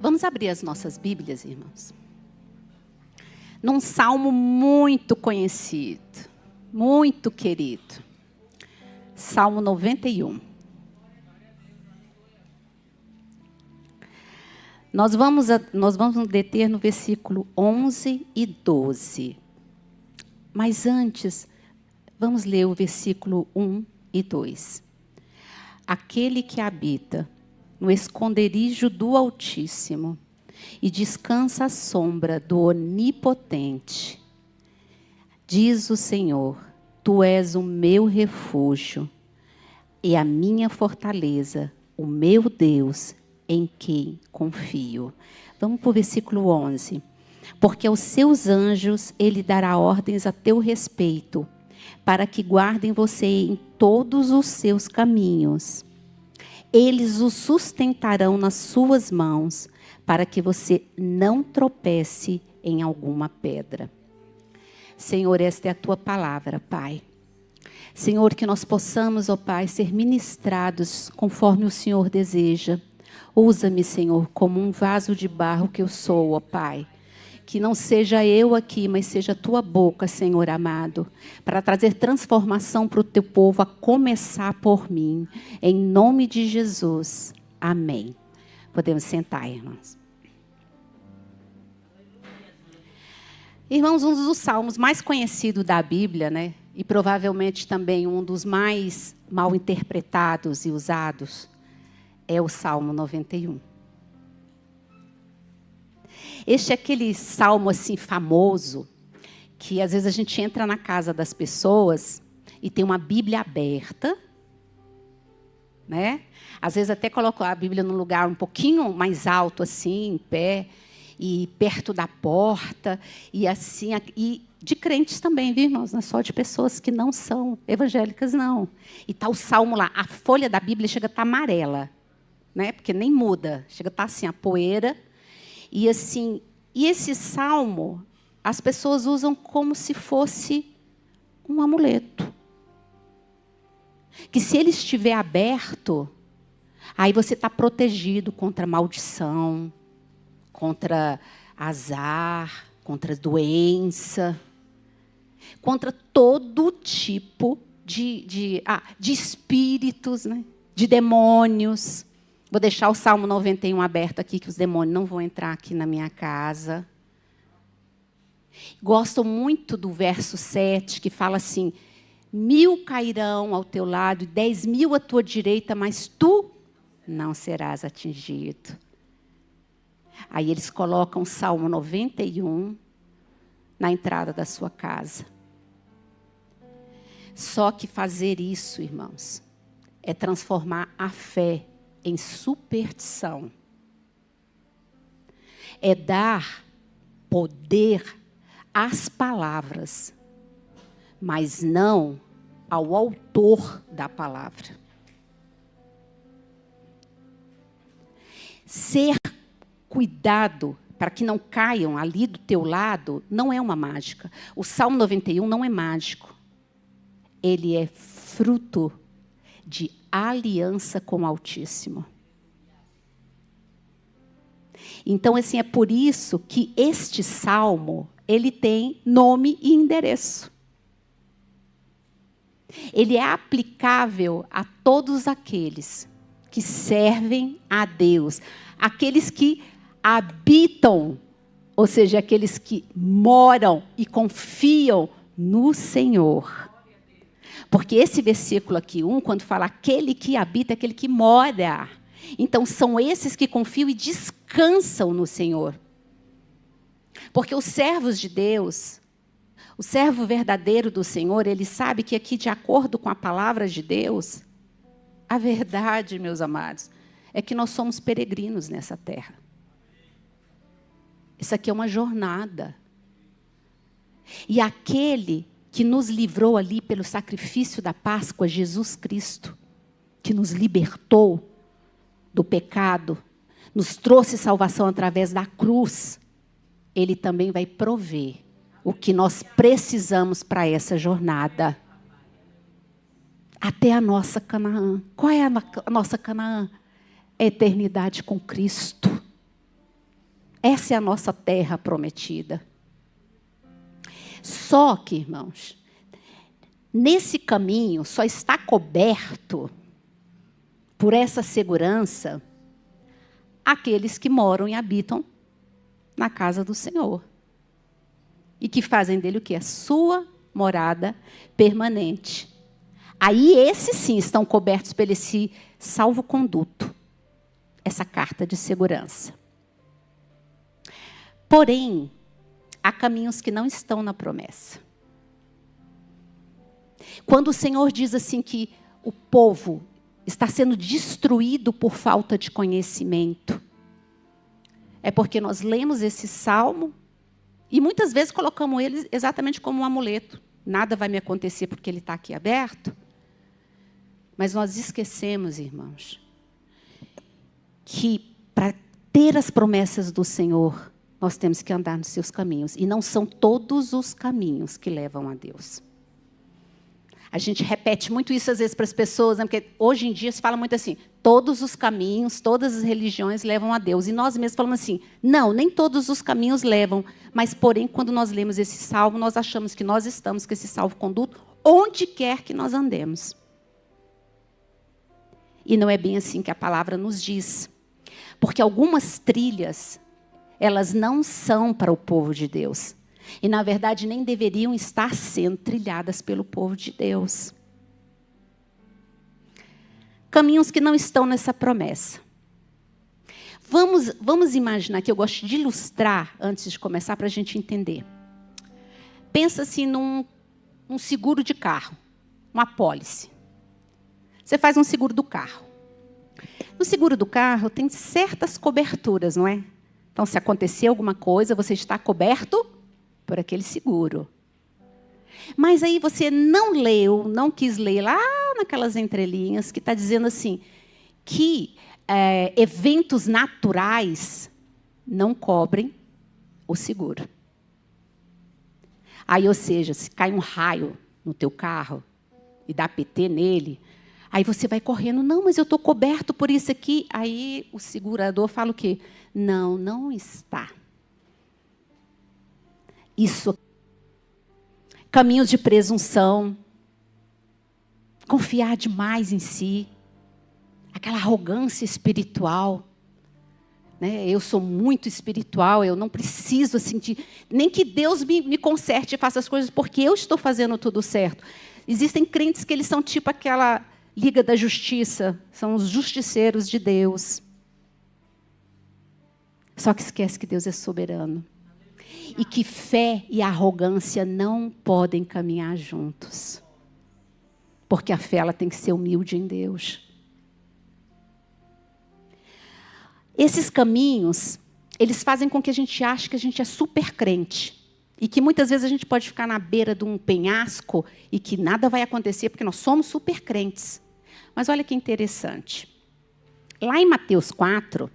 Vamos abrir as nossas Bíblias, irmãos. Num salmo muito conhecido, muito querido. Salmo 91. Nós vamos nos deter no versículo 11 e 12. Mas antes, vamos ler o versículo 1 e 2. Aquele que habita no esconderijo do Altíssimo e descansa à sombra do Onipotente. Diz o Senhor, tu és o meu refúgio e a minha fortaleza, o meu Deus, em quem confio. Vamos para o versículo 11. Porque aos seus anjos ele dará ordens a teu respeito, para que guardem você em todos os seus caminhos. Eles o sustentarão nas suas mãos, para que você não tropece em alguma pedra. Senhor, esta é a tua palavra, Pai. Senhor, que nós possamos, ó Pai, ser ministrados conforme o Senhor deseja. Usa-me, Senhor, como um vaso de barro que eu sou, ó Pai. Que não seja eu aqui, mas seja a tua boca, Senhor amado, para trazer transformação para o teu povo, a começar por mim. Em nome de Jesus. Amém. Podemos sentar, irmãos. Irmãos, um dos salmos mais conhecidos da Bíblia, né? E provavelmente também um dos mais mal interpretados e usados, é o Salmo 91. Este é aquele salmo assim famoso, que às vezes a gente entra na casa das pessoas e tem uma Bíblia aberta, né? Às vezes até coloca a Bíblia num lugar um pouquinho mais alto, assim, em pé, e perto da porta, e assim, e de crentes também, viu, irmãos? Não é só de pessoas que não são evangélicas, não. E está o salmo lá, a folha da Bíblia chega a estar amarela, né? Porque nem muda, chega a estar assim, a poeira. E assim, e esse salmo, as pessoas usam como se fosse um amuleto. Que se ele estiver aberto, aí você está protegido contra maldição, contra azar, contra doença, contra todo tipo de espíritos, né? De demônios. Vou deixar o Salmo 91 aberto aqui, que os demônios não vão entrar aqui na minha casa. Gosto muito do verso 7, que fala assim, 1000 cairão ao teu lado e 10.000 à tua direita, mas tu não serás atingido. Aí eles colocam o Salmo 91 na entrada da sua casa. Só que fazer isso, irmãos, é transformar a fé em superstição. É dar poder às palavras, mas não ao autor da palavra. Ser cuidado para que não caiam ali do teu lado não é uma mágica. O Salmo 91 não é mágico. Ele é fruto de aliança com o Altíssimo. Então, assim, é por isso que este salmo, ele tem nome e endereço. Ele é aplicável a todos aqueles que servem a Deus, aqueles que habitam, ou seja, aqueles que moram e confiam no Senhor. Porque esse versículo aqui, 1, quando fala aquele que habita, é aquele que mora. Então, são esses que confiam e descansam no Senhor. Porque os servos de Deus, o servo verdadeiro do Senhor, ele sabe que aqui, de acordo com a palavra de Deus, a verdade, meus amados, é que nós somos peregrinos nessa terra. Isso aqui é uma jornada. E aquele que nos livrou ali pelo sacrifício da Páscoa, Jesus Cristo, que nos libertou do pecado, nos trouxe salvação através da cruz, ele também vai prover o que nós precisamos para essa jornada. Até a nossa Canaã. Qual é a nossa Canaã? É a eternidade com Cristo. Essa é a nossa terra prometida. Só que, irmãos, nesse caminho só está coberto por essa segurança aqueles que moram e habitam na casa do Senhor. E que fazem dele o quê? A sua morada permanente. Aí esses sim estão cobertos por esse salvo-conduto, essa carta de segurança. Porém, há caminhos que não estão na promessa. Quando o Senhor diz assim que o povo está sendo destruído por falta de conhecimento, é porque nós lemos esse salmo e muitas vezes colocamos ele exatamente como um amuleto. Nada vai me acontecer porque ele está aqui aberto. Mas nós esquecemos, irmãos, que para ter as promessas do Senhor, nós temos que andar nos seus caminhos. E não são todos os caminhos que levam a Deus. A gente repete muito isso às vezes para as pessoas, né? Porque hoje em dia se fala muito assim, todos os caminhos, todas as religiões levam a Deus. E nós mesmos falamos assim, não, nem todos os caminhos levam. Mas, porém, quando nós lemos esse salmo, nós achamos que nós estamos com esse salvo-conduto onde quer que nós andemos. E não é bem assim que a palavra nos diz. Porque algumas trilhas, elas não são para o povo de Deus. E, na verdade, nem deveriam estar sendo trilhadas pelo povo de Deus. Caminhos que não estão nessa promessa. Vamos imaginar que eu gosto de ilustrar, antes de começar, para a gente entender. Pensa assim num seguro de carro, uma apólice. Você faz um seguro do carro. No seguro do carro tem certas coberturas, não é? Então, se acontecer alguma coisa, você está coberto por aquele seguro. Mas aí você não leu, não quis ler lá naquelas entrelinhas que está dizendo assim, que eventos naturais não cobrem o seguro. Aí, ou seja, se cai um raio no teu carro e dá PT nele, aí você vai correndo, não, mas eu estou coberto por isso aqui. Aí o segurador fala o quê? Não, não está. Isso. Caminhos de presunção. Confiar demais em si. Aquela arrogância espiritual. Né? Eu sou muito espiritual, eu não preciso assim, nem que Deus me conserte e faça as coisas porque eu estou fazendo tudo certo. Existem crentes que eles são tipo aquela Liga da Justiça, são os justiceiros de Deus. Só que esquece que Deus é soberano. E que fé e arrogância não podem caminhar juntos. Porque a fé ela tem que ser humilde em Deus. Esses caminhos, eles fazem com que a gente ache que a gente é super crente. E que muitas vezes a gente pode ficar na beira de um penhasco e que nada vai acontecer porque nós somos super crentes. Mas olha que interessante. Lá em Mateus 4,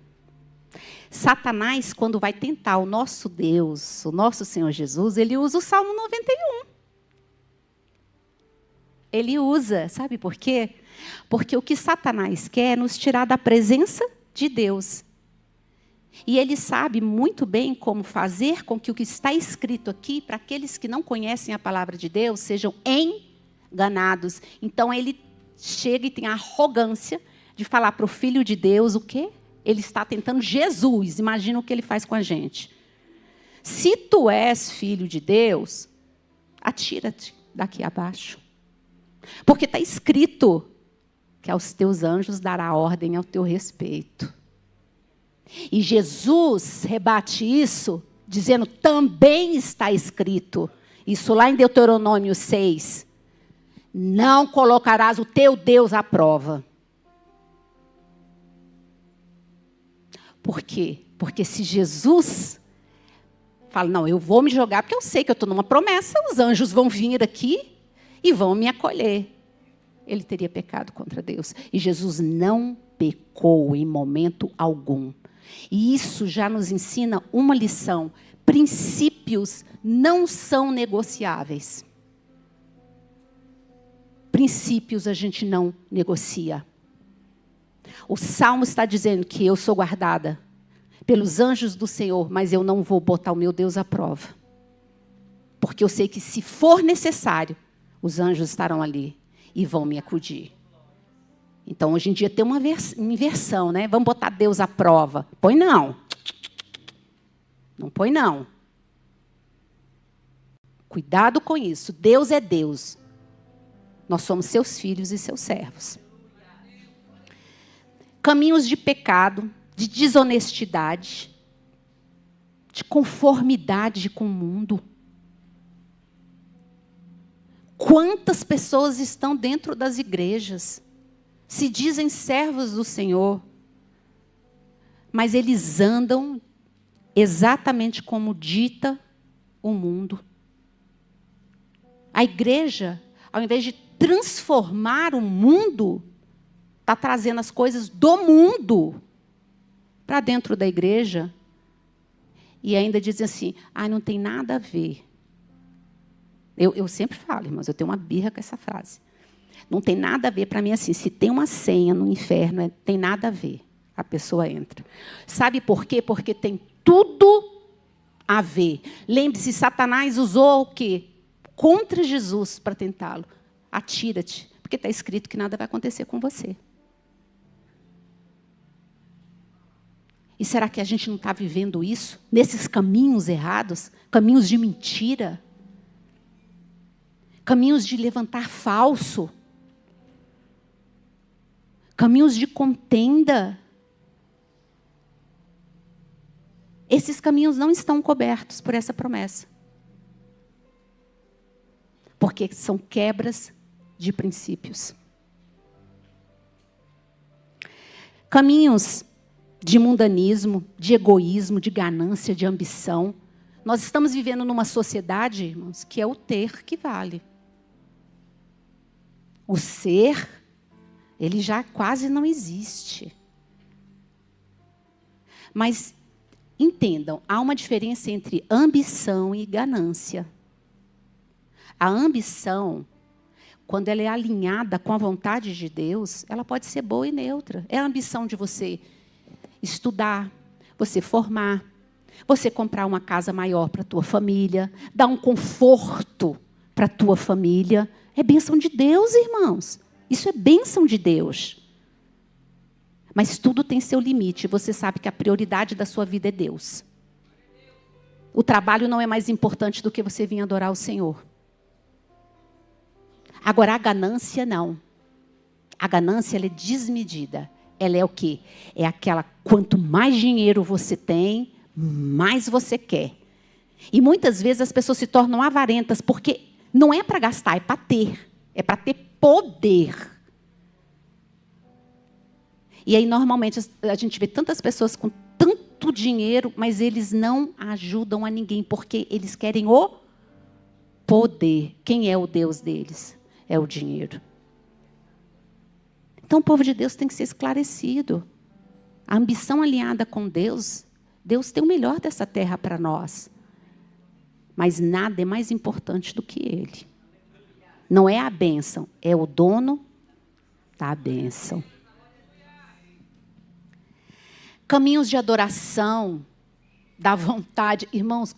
Satanás, quando vai tentar o nosso Deus, o nosso Senhor Jesus, ele usa o Salmo 91. Ele usa, sabe por quê? Porque o que Satanás quer é nos tirar da presença de Deus. E ele sabe muito bem como fazer com que o que está escrito aqui, para aqueles que não conhecem a palavra de Deus, sejam enganados. Então, ele chega e tem a arrogância de falar para o Filho de Deus o quê? Ele está tentando Jesus. Imagina o que ele faz com a gente. Se tu és filho de Deus, atira-te daqui abaixo. Porque está escrito que aos teus anjos dará ordem ao teu respeito. E Jesus rebate isso, dizendo, também está escrito. Isso lá em Deuteronômio 6. Não colocarás o teu Deus à prova. Por quê? Porque se Jesus fala, não, eu vou me jogar, porque eu sei que eu estou numa promessa, os anjos vão vir aqui e vão me acolher. Ele teria pecado contra Deus. E Jesus não pecou em momento algum. E isso já nos ensina uma lição. Princípios não são negociáveis. Princípios a gente não negocia. O Salmo está dizendo que eu sou guardada pelos anjos do Senhor, mas eu não vou botar o meu Deus à prova. Porque eu sei que se for necessário, os anjos estarão ali e vão me acudir. Então, hoje em dia tem uma inversão, né? Vamos botar Deus à prova. Põe não. Não põe não. Cuidado com isso. Deus é Deus. Nós somos seus filhos e seus servos. Caminhos de pecado, de desonestidade, de conformidade com o mundo. Quantas pessoas estão dentro das igrejas, se dizem servos do Senhor, mas eles andam exatamente como dita o mundo. A igreja, ao invés de transformar o mundo, está trazendo as coisas do mundo para dentro da igreja. E ainda dizem assim, não tem nada a ver. Eu sempre falo, irmãos, eu tenho uma birra com essa frase. Não tem nada a ver, para mim, assim, se tem uma senha no inferno, tem nada a ver. A pessoa entra. Sabe por quê? Porque tem tudo a ver. Lembre-se, Satanás usou o quê? Contra Jesus para tentá-lo. Atira-te, porque está escrito que nada vai acontecer com você. E será que a gente não está vivendo isso? Nesses caminhos errados? Caminhos de mentira? Caminhos de levantar falso? Caminhos de contenda? Esses caminhos não estão cobertos por essa promessa. Porque são quebras de princípios. Caminhos de mundanismo, de egoísmo, de ganância, de ambição. Nós estamos vivendo numa sociedade, irmãos, que é o ter que vale. O ser, ele já quase não existe. Mas, entendam, há uma diferença entre ambição e ganância. A ambição, quando ela é alinhada com a vontade de Deus, ela pode ser boa e neutra. É a ambição de você estudar, você formar, você comprar uma casa maior para a tua família, dar um conforto para a tua família. É bênção de Deus, irmãos. Isso é bênção de Deus. Mas tudo tem seu limite. Você sabe que a prioridade da sua vida é Deus. O trabalho não é mais importante do que você vir adorar o Senhor. Agora, a ganância não. A ganância, ela é desmedida. Ela é o quê? É aquela, quanto mais dinheiro você tem, mais você quer. E muitas vezes as pessoas se tornam avarentas, porque não é para gastar, é para ter. É para ter poder. E aí, normalmente, a gente vê tantas pessoas com tanto dinheiro, mas eles não ajudam a ninguém, porque eles querem o poder. Quem é o Deus deles? É o dinheiro. Então, o povo de Deus tem que ser esclarecido. A ambição alinhada com Deus, Deus tem o melhor dessa terra para nós. Mas nada é mais importante do que Ele. Não é a bênção, é o dono da bênção. Caminhos de adoração, da vontade. Irmãos,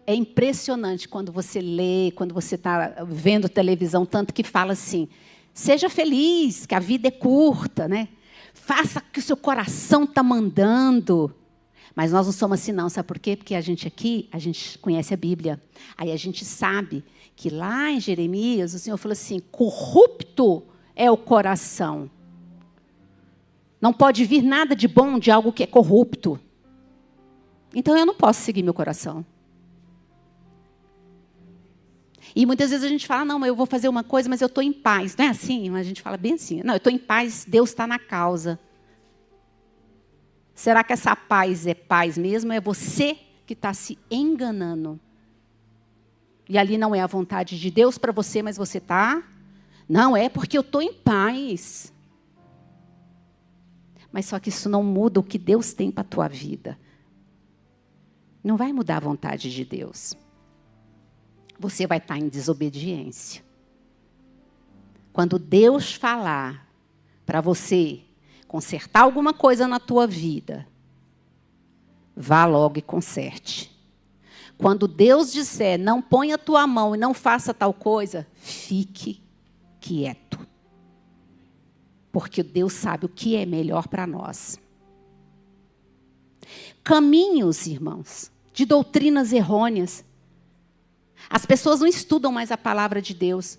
é impressionante quando você lê, quando você está vendo televisão, tanto que fala assim, seja feliz, que a vida é curta, né? Faça o que o seu coração está mandando. Mas nós não somos assim não, sabe por quê? Porque a gente aqui, a gente conhece a Bíblia. Aí a gente sabe que lá em Jeremias, o Senhor falou assim, corrupto é o coração. Não pode vir nada de bom de algo que é corrupto. Então eu não posso seguir meu coração. E muitas vezes a gente fala, não, eu vou fazer uma coisa, mas eu estou em paz. Não é assim? Mas a gente fala bem assim. Não, eu estou em paz, Deus está na causa. Será que essa paz é paz mesmo? É você que está se enganando. E ali não é a vontade de Deus para você, mas você está. Não, é porque eu estou em paz. Mas só que isso não muda o que Deus tem para a tua vida. Não vai mudar a vontade de Deus. Você vai estar em desobediência. Quando Deus falar para você consertar alguma coisa na tua vida, vá logo e conserte. Quando Deus disser, não ponha a tua mão e não faça tal coisa, fique quieto. Porque Deus sabe o que é melhor para nós. Caminhos, irmãos, de doutrinas errôneas. As pessoas não estudam mais a palavra de Deus.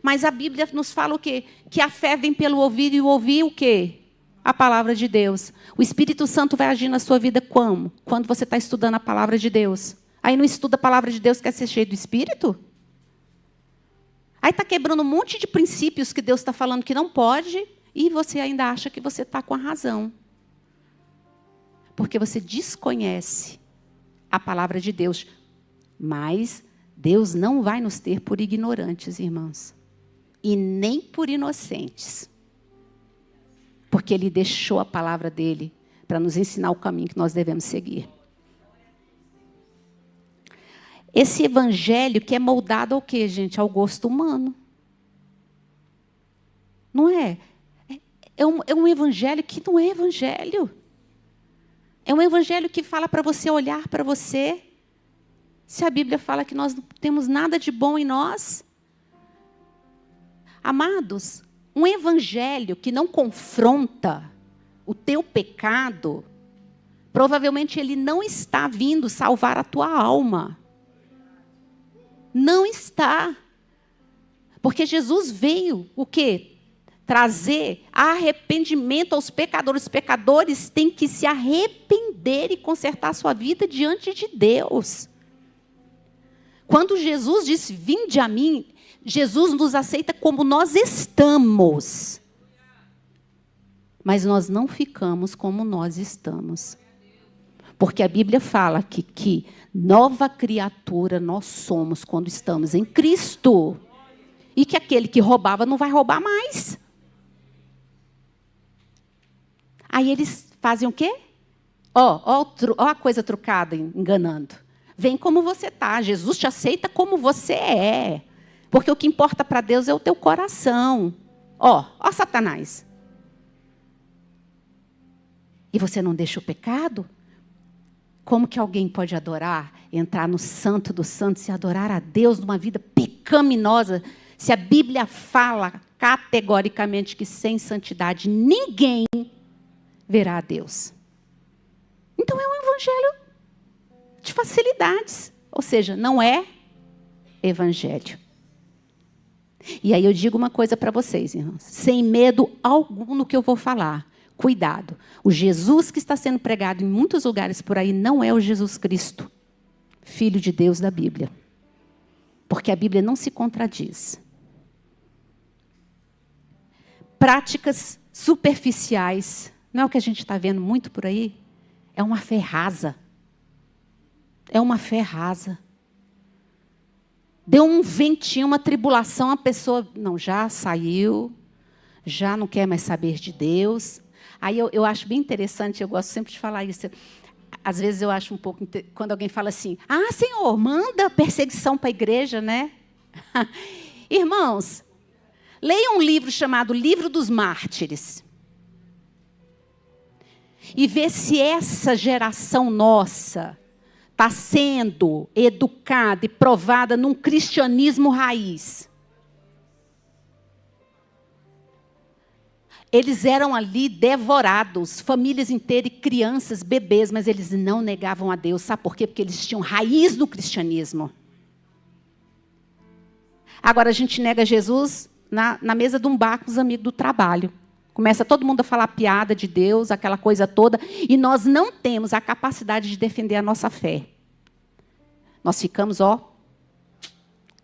Mas a Bíblia nos fala o quê? Que a fé vem pelo ouvir e o ouvir o quê? A palavra de Deus. O Espírito Santo vai agir na sua vida como? Quando você está estudando a palavra de Deus. Aí não estuda a palavra de Deus, quer ser cheio do Espírito? Aí está quebrando um monte de princípios que Deus está falando que não pode, e você ainda acha que você está com a razão. Porque você desconhece a palavra de Deus. Mas Deus não vai nos ter por ignorantes, irmãos. E nem por inocentes. Porque Ele deixou a palavra dEle para nos ensinar o caminho que nós devemos seguir. Esse evangelho que é moldado ao quê, gente? Ao gosto humano. Não é? É um evangelho que não é evangelho. É um evangelho que fala para você olhar para você. Se a Bíblia fala que nós não temos nada de bom em nós. Amados, um evangelho que não confronta o teu pecado, provavelmente ele não está vindo salvar a tua alma. Não está. Porque Jesus veio, o quê? Trazer arrependimento aos pecadores. Os pecadores têm que se arrepender e consertar a sua vida diante de Deus. Quando Jesus disse, vinde a mim, Jesus nos aceita como nós estamos. Mas nós não ficamos como nós estamos. Porque a Bíblia fala que nova criatura nós somos quando estamos em Cristo. E que aquele que roubava não vai roubar mais. Aí eles fazem o quê? Ó a coisa trucada, enganando. Vem como você está. Jesus te aceita como você é. Porque o que importa para Deus é o teu coração. Ó Satanás. E você não deixa o pecado? Como que alguém pode adorar, entrar no santo dos santos e adorar a Deus numa vida pecaminosa, se a Bíblia fala categoricamente que sem santidade ninguém verá a Deus? Então é um evangelho de facilidades. Ou seja, não é evangelho. E aí eu digo uma coisa para vocês, irmãos. Sem medo algum no que eu vou falar. Cuidado. O Jesus que está sendo pregado em muitos lugares por aí não é o Jesus Cristo, Filho de Deus da Bíblia. Porque a Bíblia não se contradiz. Práticas superficiais. Não é o que a gente está vendo muito por aí? É uma fé rasa. É uma fé rasa. Deu um ventinho, uma tribulação, a pessoa não, já saiu, já não quer mais saber de Deus. Aí eu acho bem interessante, eu gosto sempre de falar isso. Às vezes eu acho um pouco, quando alguém fala assim, Senhor, manda perseguição para a igreja, né? Irmãos, leiam um livro chamado Livro dos Mártires. E vê se essa geração nossa está sendo educada e provada num cristianismo raiz. Eles eram ali devorados, famílias inteiras, crianças, bebês, mas eles não negavam a Deus. Sabe por quê? Porque eles tinham raiz no cristianismo. Agora a gente nega Jesus na mesa de um bar com os amigos do trabalho. Começa todo mundo a falar piada de Deus, aquela coisa toda, e nós não temos a capacidade de defender a nossa fé. Nós ficamos,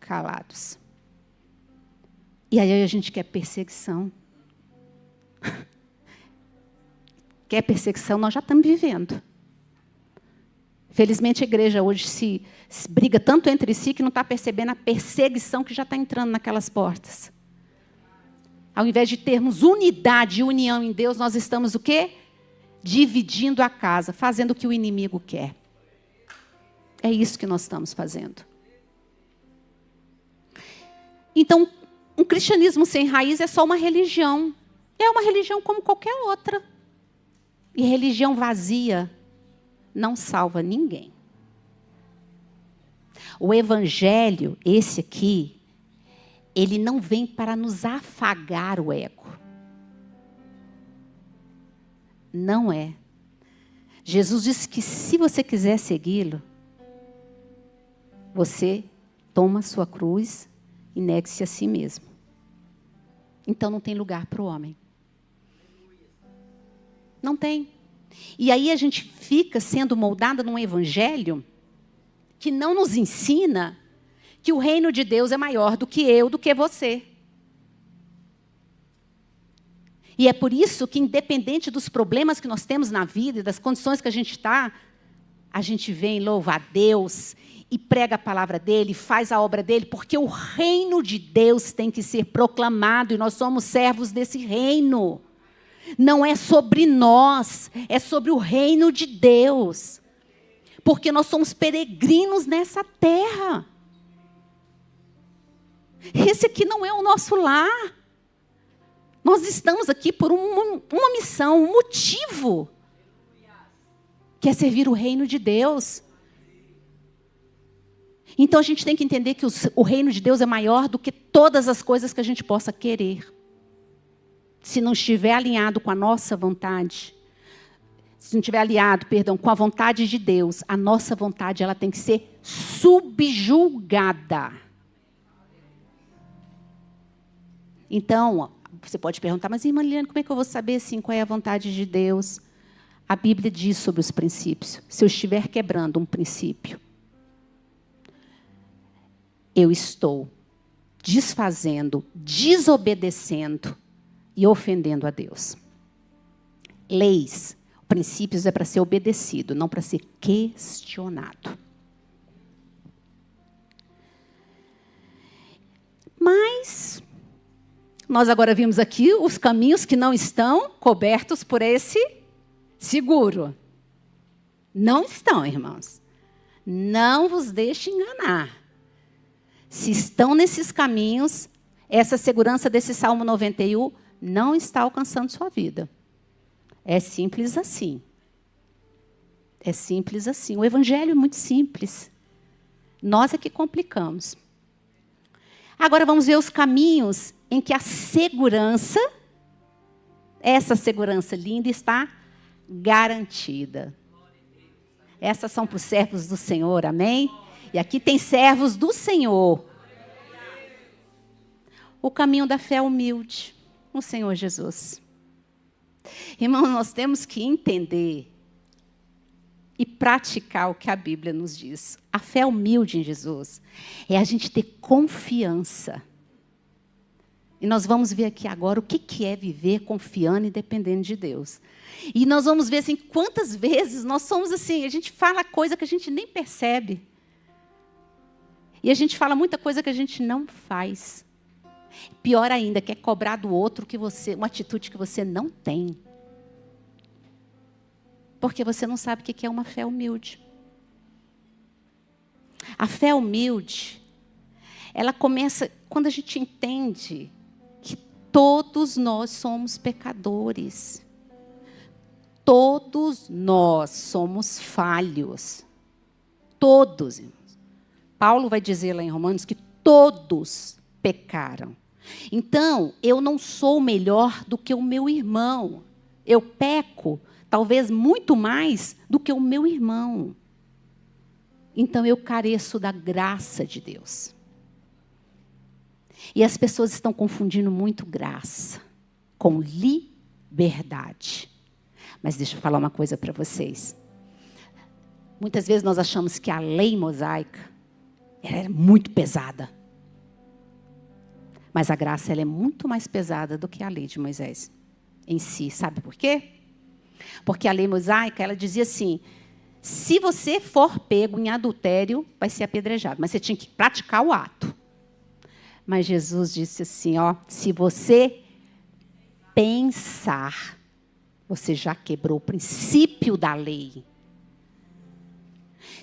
calados. E aí a gente quer perseguição. Quer perseguição, nós já estamos vivendo. Felizmente a igreja hoje se briga tanto entre si que não está percebendo a perseguição que já está entrando naquelas portas. Ao invés de termos unidade e união em Deus, nós estamos o quê? Dividindo a casa, fazendo o que o inimigo quer. É isso que nós estamos fazendo. Então, um cristianismo sem raiz é só uma religião. É uma religião como qualquer outra. E religião vazia não salva ninguém. O evangelho, esse aqui, ele não vem para nos afagar o ego. Não é. Jesus disse que se você quiser segui-lo, você toma a sua cruz e negue-se a si mesmo. Então não tem lugar para o homem. Não tem. E aí a gente fica sendo moldada num evangelho que não nos ensina que o reino de Deus é maior do que eu, do que você. E é por isso que, independente dos problemas que nós temos na vida e das condições que a gente está, a gente vem louvar a Deus e prega a palavra dele, faz a obra dele, porque o reino de Deus tem que ser proclamado e nós somos servos desse reino. Não é sobre nós, é sobre o reino de Deus. Porque nós somos peregrinos nessa terra. Esse aqui não é o nosso lar. Nós estamos aqui por uma missão, um motivo. Que é servir o reino de Deus. Então a gente tem que entender que o reino de Deus é maior do que todas as coisas que a gente possa querer. Se não estiver alinhado com a nossa vontade, se não estiver alinhado, com a vontade de Deus, a nossa vontade ela tem que ser subjugada. Então, você pode perguntar, mas irmã Liliane, como é que eu vou saber assim, qual é a vontade de Deus? A Bíblia diz sobre os princípios. Se eu estiver quebrando um princípio, eu estou desfazendo, desobedecendo e ofendendo a Deus. Leis, princípios é para ser obedecido, não para ser questionado. Mas nós agora vimos aqui os caminhos que não estão cobertos por esse seguro. Não estão, irmãos. Não vos deixe enganar. Se estão nesses caminhos, essa segurança desse Salmo 91 não está alcançando sua vida. É simples assim. É simples assim. O evangelho é muito simples. Nós é que complicamos. Agora vamos ver os caminhos em que a segurança, essa segurança linda, está garantida. Essas são para os servos do Senhor, amém? E aqui tem servos do Senhor. O caminho da fé humilde, o Senhor Jesus. Irmãos, nós temos que entender e praticar o que a Bíblia nos diz. A fé humilde em Jesus é a gente ter confiança. E nós vamos ver aqui agora o que é viver confiando e dependendo de Deus. E nós vamos ver assim, quantas vezes nós somos assim, a gente fala coisa que a gente nem percebe. E a gente fala muita coisa que a gente não faz. Pior ainda, quer cobrar do outro uma atitude que você não tem. Porque você não sabe o que é uma fé humilde. A fé humilde, ela começa quando a gente entende que todos nós somos pecadores. Todos nós somos falhos. Todos. Paulo vai dizer lá em Romanos que todos pecaram. Então, eu não sou melhor do que o meu irmão. Eu peco, talvez muito mais do que o meu irmão. Então, eu careço da graça de Deus. E as pessoas estão confundindo muito graça com liberdade. Mas deixa eu falar uma coisa para vocês. Muitas vezes nós achamos que a lei mosaica era muito pesada. Mas a graça ela é muito mais pesada do que a lei de Moisés em si. Sabe por quê? Porque a lei mosaica, ela dizia assim, se você for pego em adultério, vai ser apedrejado. Mas você tinha que praticar o ato. Mas Jesus disse assim, ó, se você pensar, você já quebrou o princípio da lei.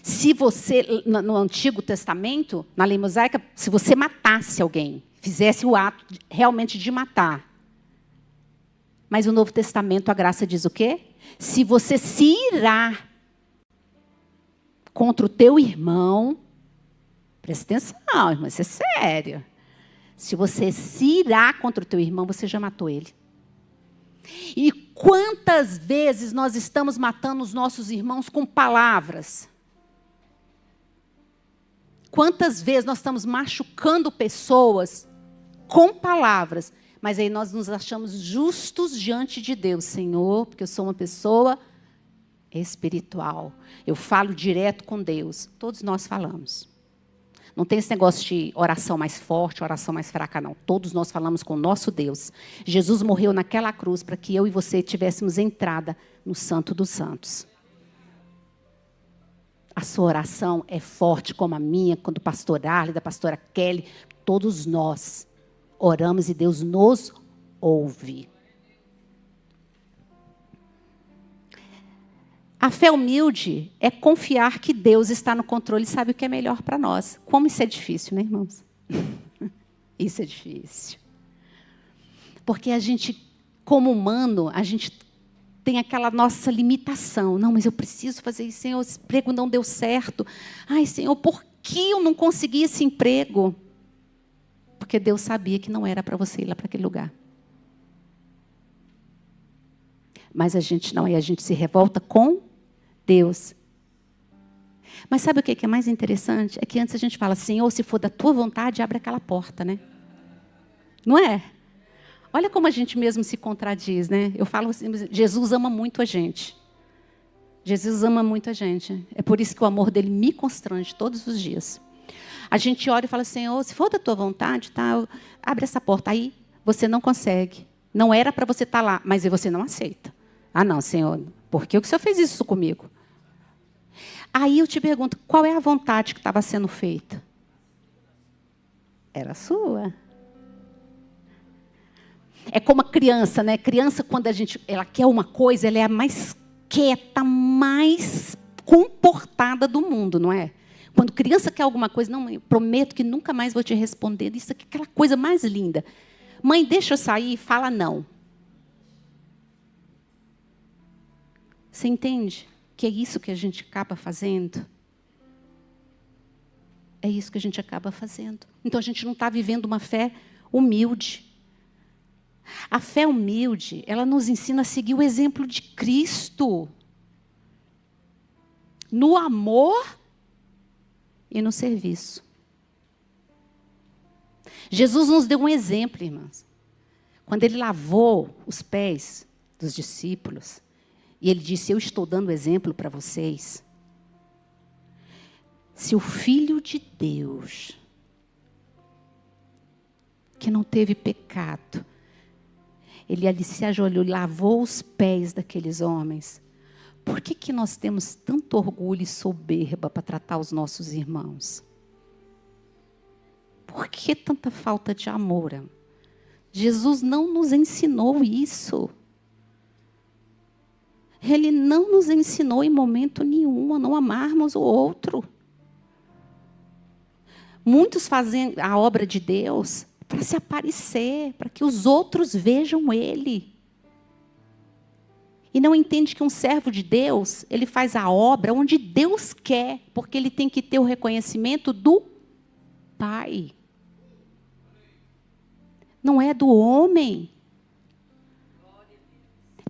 Se você, no Antigo Testamento, na lei mosaica, se você matasse alguém, fizesse o ato realmente de matar. Mas no Novo Testamento, a graça diz o quê? Se você se irar contra o teu irmão, presta atenção, irmão, isso é sério. Se você se irar contra o teu irmão, você já matou ele. E quantas vezes nós estamos matando os nossos irmãos com palavras? Quantas vezes nós estamos machucando pessoas com palavras? Mas aí nós nos achamos justos diante de Deus. Senhor, porque eu sou uma pessoa espiritual. Eu falo direto com Deus. Todos nós falamos. Não tem esse negócio de oração mais forte, oração mais fraca, não. Todos nós falamos com o nosso Deus. Jesus morreu naquela cruz para que eu e você tivéssemos entrada no Santo dos Santos. A sua oração é forte como a minha, quando o pastor Arley, da pastora Kelly, todos nós oramos e Deus nos ouve. A fé humilde é confiar que Deus está no controle e sabe o que é melhor para nós. Como isso é difícil, né, irmãos? Isso é difícil. Porque a gente, como humano, a gente tem aquela nossa limitação. Não, mas eu preciso fazer isso, Senhor, esse emprego não deu certo. Ai, Senhor, por que eu não consegui esse emprego? Porque Deus sabia que não era para você ir lá para aquele lugar. Mas a gente não, e a gente se revolta com Deus. Mas sabe o que é mais interessante? É que antes a gente fala, Senhor, se for da tua vontade, abre aquela porta, né? Não é? Olha como a gente mesmo se contradiz, né? Eu falo assim, Jesus ama muito a gente. Jesus ama muito a gente. É por isso que o amor dele me constrange todos os dias. A gente ora e fala, Senhor, se for da tua vontade, tá, abre essa porta. Aí você não consegue. Não era para você estar lá, mas você não aceita. Ah, não, Senhor, por que o Senhor fez isso comigo? Aí eu te pergunto, qual é a vontade que estava sendo feita? Era a sua. É como a criança, né? Criança, quando ela quer uma coisa, ela é a mais quieta, mais comportada do mundo, não é? Quando criança quer alguma coisa, não, mãe, prometo que nunca mais vou te responder. Isso aqui é aquela coisa mais linda. Mãe, deixa eu sair e fala não. Você entende que é isso que a gente acaba fazendo? É isso que a gente acaba fazendo. Então, a gente não está vivendo uma fé humilde. A fé humilde, ela nos ensina a seguir o exemplo de Cristo. No amor e no serviço. Jesus nos deu um exemplo, irmãs. Quando ele lavou os pés dos discípulos, e ele disse, eu estou dando exemplo para vocês. Se o Filho de Deus, que não teve pecado, ele ali se ajoelhou e lavou os pés daqueles homens, por que nós temos tanto orgulho e soberba para tratar os nossos irmãos? Por que tanta falta de amor? Jesus não nos ensinou isso. Ele não nos ensinou em momento nenhum a não amarmos o outro. Muitos fazem a obra de Deus para se aparecer, para que os outros vejam Ele. E não entende que um servo de Deus, ele faz a obra onde Deus quer, porque ele tem que ter o reconhecimento do Pai. Não é do homem.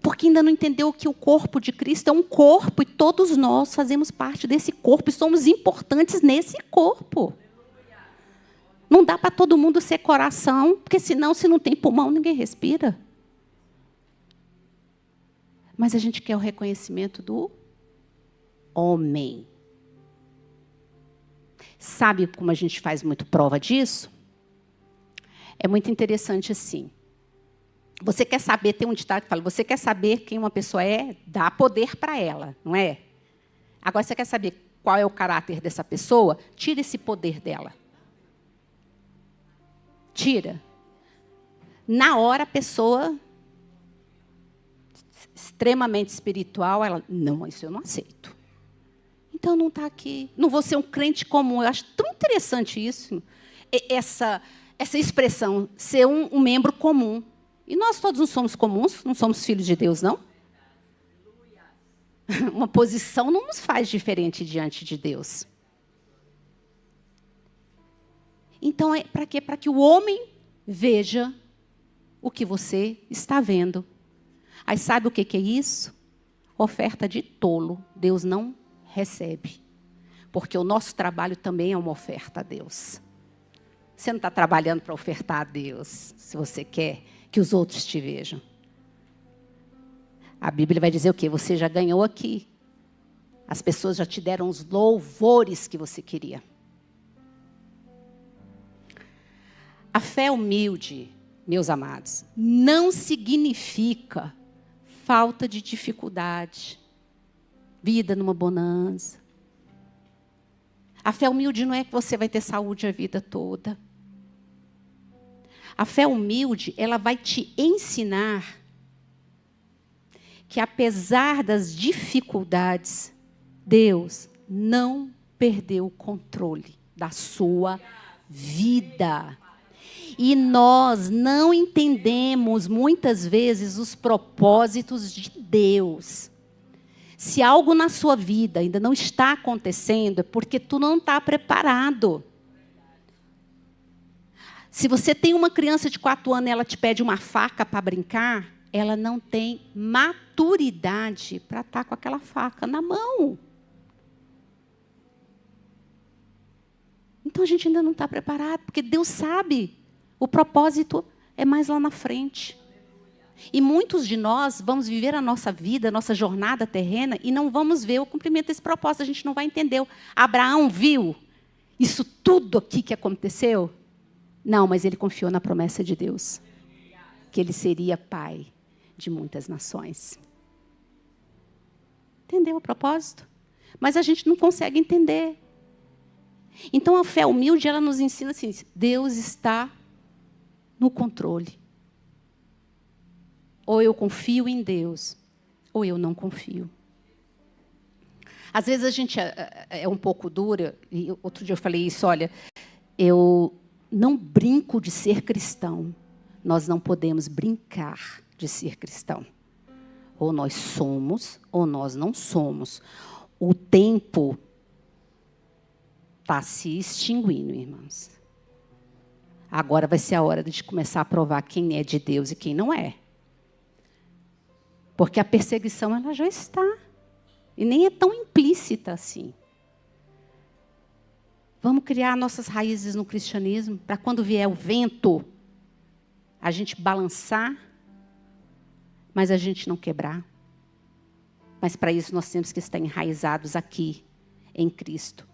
Porque ainda não entendeu que o corpo de Cristo é um corpo e todos nós fazemos parte desse corpo e somos importantes nesse corpo. Não dá para todo mundo ser coração, porque senão, se não tem pulmão, ninguém respira. Mas a gente quer o reconhecimento do homem. Sabe como a gente faz muito prova disso? É muito interessante assim. Você quer saber, tem um ditado que fala, você quer saber quem uma pessoa é, dá poder para ela, não é? Agora, você quer saber qual é o caráter dessa pessoa? Tira esse poder dela. Tira. Na hora, a pessoa extremamente espiritual, ela, não, isso eu não aceito. Então, não está aqui. Não vou ser um crente comum. Eu acho tão interessante isso, essa expressão, ser um membro comum. E nós todos não somos comuns, não somos filhos de Deus, não? Uma posição não nos faz diferente diante de Deus. Então, é para quê? Para que o homem veja o que você está vendo. Aí sabe o que é isso? Oferta de tolo. Deus não recebe. Porque o nosso trabalho também é uma oferta a Deus. Você não está trabalhando para ofertar a Deus, se você quer que os outros te vejam. A Bíblia vai dizer o quê? Você já ganhou aqui. As pessoas já te deram os louvores que você queria. A fé humilde, meus amados, não significa falta de dificuldade, vida numa bonança. A fé humilde não é que você vai ter saúde a vida toda. A fé humilde, ela vai te ensinar que apesar das dificuldades, Deus não perdeu o controle da sua vida. E nós não entendemos muitas vezes os propósitos de Deus. Se algo na sua vida ainda não está acontecendo, é porque tu não está preparado. Se você tem uma criança de 4 anos e ela te pede uma faca para brincar, ela não tem maturidade para estar com aquela faca na mão. Então a gente ainda não está preparado, porque Deus sabe. O propósito é mais lá na frente. E muitos de nós vamos viver a nossa vida, a nossa jornada terrena, e não vamos ver o cumprimento desse propósito. A gente não vai entender. Abraão viu isso tudo aqui que aconteceu? Não, mas ele confiou na promessa de Deus. Que ele seria pai de muitas nações. Entendeu o propósito? Mas a gente não consegue entender. Então a fé humilde, ela nos ensina assim, Deus está no controle. Ou eu confio em Deus, ou eu não confio. Às vezes a gente é um pouco dura, e outro dia eu falei isso, olha, eu não brinco de ser cristão, nós não podemos brincar de ser cristão. Ou nós somos, ou nós não somos. O tempo está se extinguindo, irmãos. Agora vai ser a hora de começar a provar quem é de Deus e quem não é. Porque a perseguição ela já está. E nem é tão implícita assim. Vamos criar nossas raízes no cristianismo, para quando vier o vento, a gente balançar, mas a gente não quebrar. Mas para isso nós temos que estar enraizados aqui, em Cristo.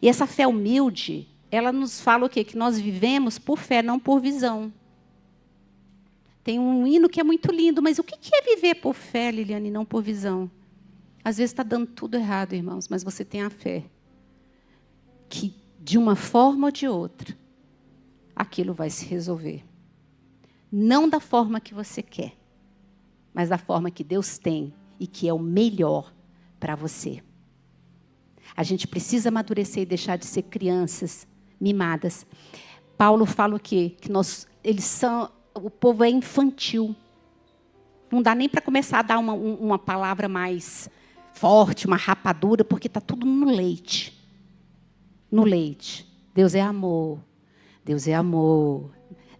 E essa fé humilde, ela nos fala o quê? Que nós vivemos por fé, não por visão. Tem um hino que é muito lindo, mas o que é viver por fé, Liliane, e não por visão? Às vezes está dando tudo errado, irmãos, mas você tem a fé. Que, de uma forma ou de outra, aquilo vai se resolver. Não da forma que você quer, mas da forma que Deus tem e que é o melhor para você. A gente precisa amadurecer e deixar de ser crianças mimadas. Paulo fala o quê? Que o povo é infantil. Não dá nem para começar a dar uma palavra mais forte, uma rapadura, porque está tudo no leite. No leite. Deus é amor. Deus é amor.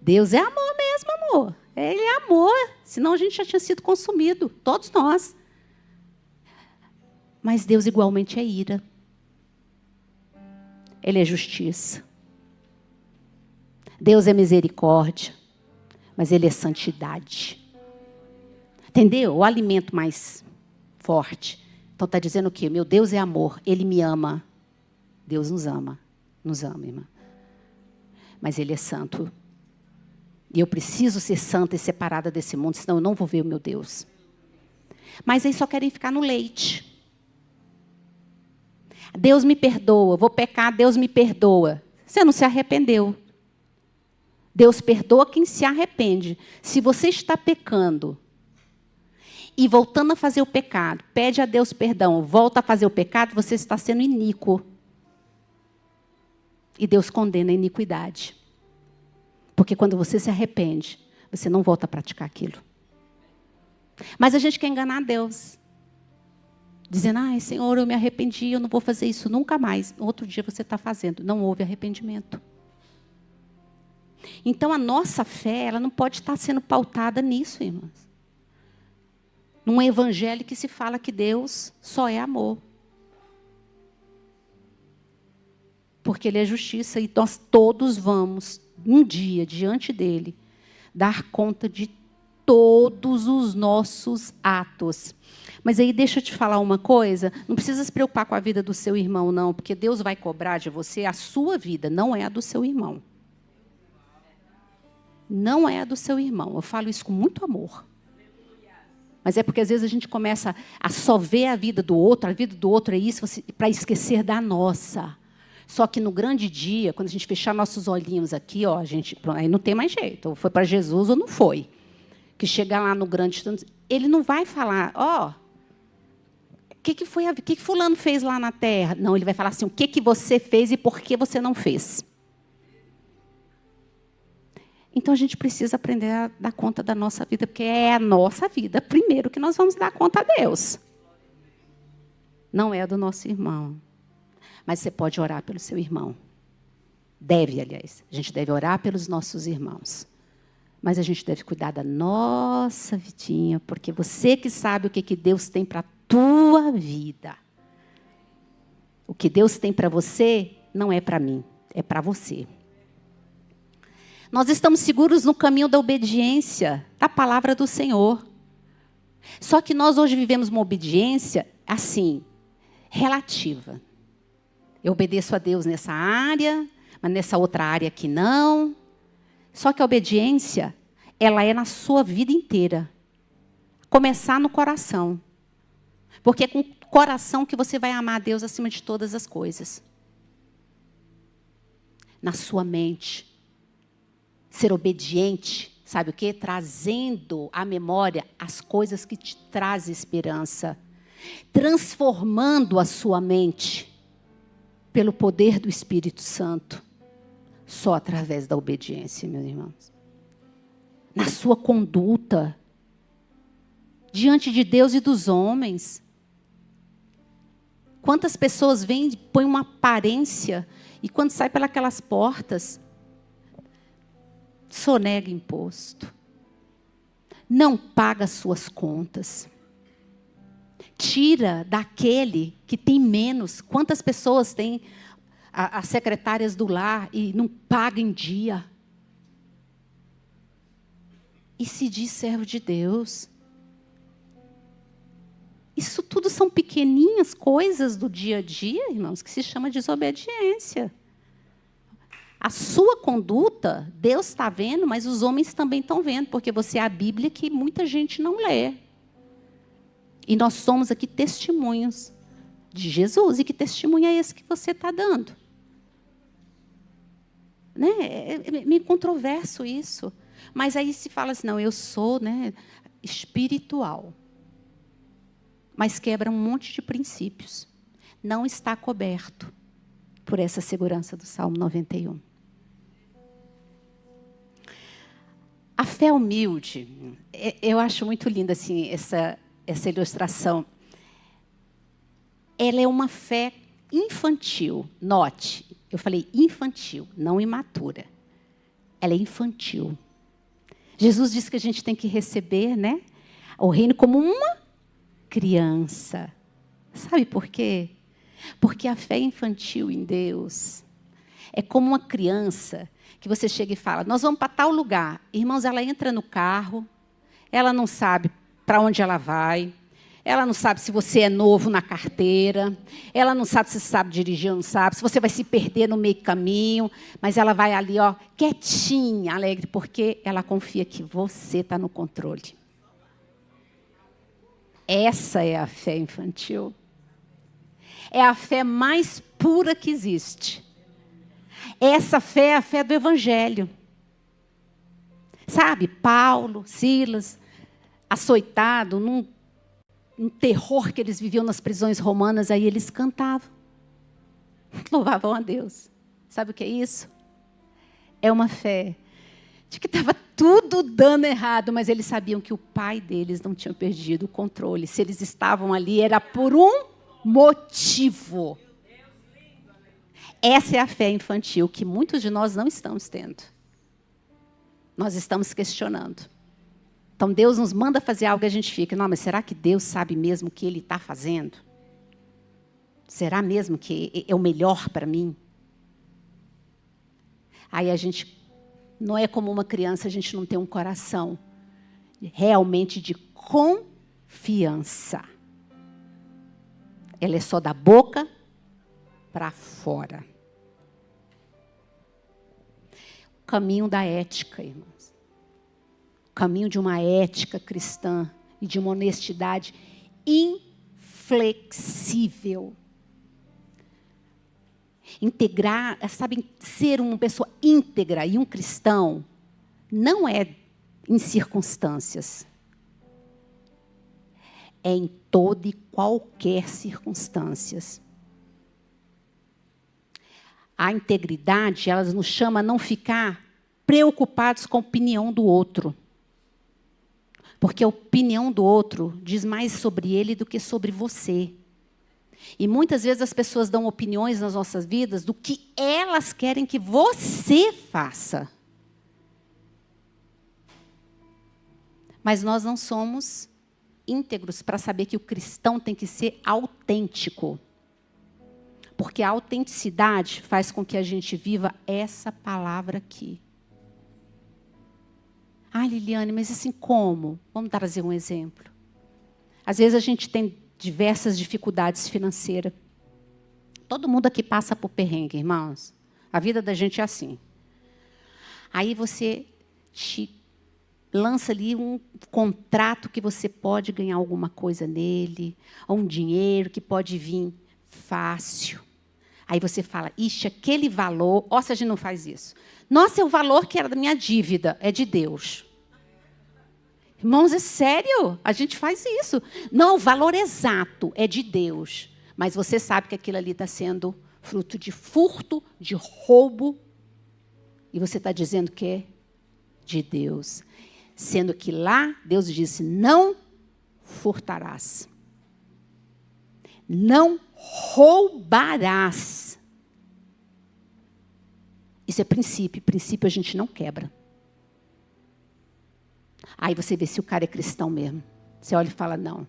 Deus é amor mesmo, amor. Ele é amor. Senão a gente já tinha sido consumido. Todos nós. Mas Deus igualmente é ira. Ele é justiça. Deus é misericórdia. Mas Ele é santidade. Entendeu? O alimento mais forte. Então está dizendo o quê? Meu Deus é amor. Ele me ama. Deus nos ama. Nos ama, irmã. Mas Ele é santo. E eu preciso ser santa e separada desse mundo, senão eu não vou ver o meu Deus. Mas eles só querem ficar no leite. Deus me perdoa, vou pecar, Deus me perdoa. Você não se arrependeu. Deus perdoa quem se arrepende. Se você está pecando e voltando a fazer o pecado, pede a Deus perdão, volta a fazer o pecado, você está sendo iníquo. E Deus condena a iniquidade. Porque quando você se arrepende, você não volta a praticar aquilo. Mas a gente quer enganar Deus. dizendo, ai, Senhor, eu me arrependi, eu não vou fazer isso nunca mais. No outro dia você está fazendo. Não houve arrependimento. Então, a nossa fé, ela não pode estar sendo pautada nisso, irmãs. Num evangelho que se fala que Deus só é amor. Porque Ele é justiça e nós todos vamos, um dia, diante dEle, dar conta de todos os nossos atos. Mas aí deixa eu te falar uma coisa, não precisa se preocupar com a vida do seu irmão, não, porque Deus vai cobrar de você a sua vida, não é a do seu irmão. Não é a do seu irmão. Eu falo isso com muito amor. Mas é porque às vezes a gente começa a só ver a vida do outro é isso, para esquecer da nossa. Só que no grande dia, quando a gente fechar nossos olhinhos aqui, ó, aí não tem mais jeito. Ou foi para Jesus ou não foi. Que chegar lá no grande, ele não vai falar, ó, o que fulano fez lá na terra? Não, ele vai falar assim, o que você fez e por que você não fez. Então, a gente precisa aprender a dar conta da nossa vida, porque é a nossa vida, primeiro, que nós vamos dar conta a Deus. Não é a do nosso irmão. Mas você pode orar pelo seu irmão. Deve, aliás. A gente deve orar pelos nossos irmãos. Mas a gente deve cuidar da nossa vidinha, porque você que sabe o que Deus tem para a tua vida. O que Deus tem para você não é para mim, é para você. Nós estamos seguros no caminho da obediência, da palavra do Senhor. Só que nós hoje vivemos uma obediência, assim, relativa. Eu obedeço a Deus nessa área, mas nessa outra área aqui não. Só que a obediência, ela é na sua vida inteira. Começar no coração. Porque é com o coração que você vai amar a Deus acima de todas as coisas. Na sua mente. Ser obediente, sabe o quê? Trazendo à memória as coisas que te trazem esperança. Transformando a sua mente pelo poder do Espírito Santo. Só através da obediência, meus irmãos. Na sua conduta. Diante de Deus e dos homens. Quantas pessoas vêm e põem uma aparência e quando sai pelas portas... sonega imposto, não paga suas contas, tira daquele que tem menos. Quantas pessoas têm as secretárias do lar e não pagam em dia? E se diz servo de Deus. Isso tudo são pequeninhas coisas do dia a dia, irmãos, que se chama desobediência. A sua conduta, Deus está vendo, mas os homens também estão vendo, porque você é a Bíblia que muita gente não lê. E nós somos aqui testemunhos de Jesus. E que testemunho é esse que você está dando? Né? É meio controverso isso. Mas aí se fala assim, não, eu sou, né, espiritual. Mas quebra um monte de princípios. Não está coberto por essa segurança do Salmo 91. A fé humilde, eu acho muito linda assim, essa ilustração. Ela é uma fé infantil. Note, eu falei infantil, não imatura. Ela é infantil. Jesus disse que a gente tem que receber, né, o reino como uma criança. Sabe por quê? Porque a fé infantil em Deus é como uma criança que você chega e fala, nós vamos para tal lugar. Irmãos, ela entra no carro, ela não sabe para onde ela vai, ela não sabe se você é novo na carteira, ela não sabe se sabe dirigir ou não sabe, se você vai se perder no meio do caminho, mas ela vai ali, ó, quietinha, alegre, porque ela confia que você está no controle. Essa é a fé infantil. É a fé mais pura que existe. Essa fé é a fé do Evangelho. Sabe, Paulo, Silas, açoitado, num terror que eles viviam nas prisões romanas, aí eles cantavam. Louvavam a Deus. Sabe o que é isso? É uma fé de que estava tudo dando errado, mas eles sabiam que o pai deles não tinha perdido o controle. Se eles estavam ali, era por um motivo. Essa é a fé infantil que muitos de nós não estamos tendo. Nós estamos questionando. Então, Deus nos manda fazer algo e a gente fica, não, mas será que Deus sabe mesmo o que Ele está fazendo? Será mesmo que é o melhor para mim? Aí a gente, não é como uma criança, a gente não tem um coração realmente de confiança. Ela é só da boca para fora. O caminho da ética, irmãos. O caminho de uma ética cristã e de uma honestidade inflexível. Integrar, sabe, ser uma pessoa íntegra e um cristão não é em circunstâncias. É em toda e qualquer circunstâncias. A integridade, ela nos chama a não ficar preocupados com a opinião do outro. Porque a opinião do outro diz mais sobre ele do que sobre você. E muitas vezes as pessoas dão opiniões nas nossas vidas do que elas querem que você faça. Mas nós não somos íntegros para saber que o cristão tem que ser autêntico. Porque a autenticidade faz com que a gente viva essa palavra aqui. Ah, Liliane, mas assim como? Vamos trazer um exemplo. Às vezes a gente tem diversas dificuldades financeiras. Todo mundo aqui passa por perrengue, irmãos. A vida da gente é assim. Aí você te lança ali um contrato que você pode ganhar alguma coisa nele, ou um dinheiro que pode vir fácil. Aí você fala, ixi, aquele valor, ó, se a gente não faz isso. Nossa, é o valor que era da minha dívida, é de Deus. Irmãos, é sério, a gente faz isso. Não, o valor exato é de Deus. Mas você sabe que aquilo ali está sendo fruto de furto, de roubo. E você está dizendo que é de Deus. Sendo que lá, Deus disse, não furtarás. Não roubarás. Isso é princípio. Princípio a gente não quebra. Aí você vê se o cara é cristão mesmo. Você olha e fala, não.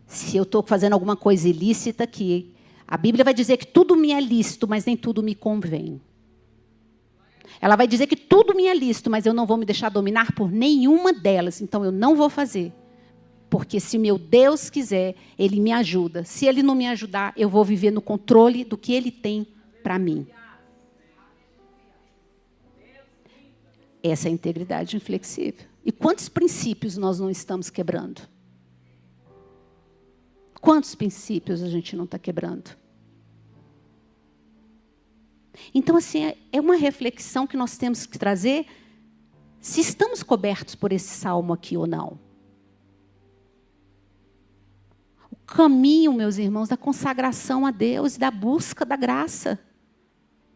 Se eu estou fazendo alguma coisa ilícita aqui, a Bíblia vai dizer que tudo me é lícito, mas nem tudo me convém. Ela vai dizer que tudo me é lícito, mas eu não vou me deixar dominar por nenhuma delas. Então eu não vou fazer. Porque se meu Deus quiser, Ele me ajuda. Se Ele não me ajudar, eu vou viver no controle do que Ele tem para mim. Essa é a integridade inflexível. E quantos princípios nós não estamos quebrando? Quantos princípios a gente não está quebrando? Então, assim, é uma reflexão que nós temos que trazer se estamos cobertos por esse salmo aqui ou não. O caminho, meus irmãos, da consagração a Deus e da busca da graça.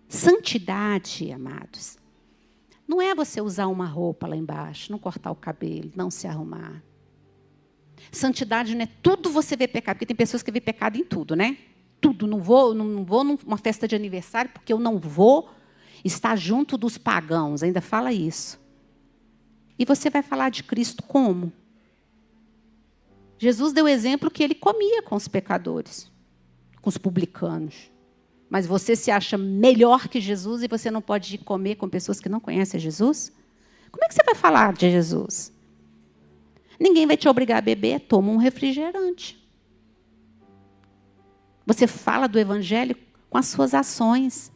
Santidade, amados. Não é você usar uma roupa lá embaixo, não cortar o cabelo, não se arrumar. Santidade não é tudo você vê pecado, porque tem pessoas que vê pecado em tudo, né? Tudo, não vou numa festa de aniversário, porque eu não vou estar junto dos pagãos, ainda fala isso. E você vai falar de Cristo como? Jesus deu exemplo que Ele comia com os pecadores, com os publicanos. Mas você se acha melhor que Jesus e você não pode ir comer com pessoas que não conhecem Jesus? Como é que você vai falar de Jesus? Ninguém vai te obrigar a beber, toma um refrigerante. Você fala do Evangelho com as suas ações.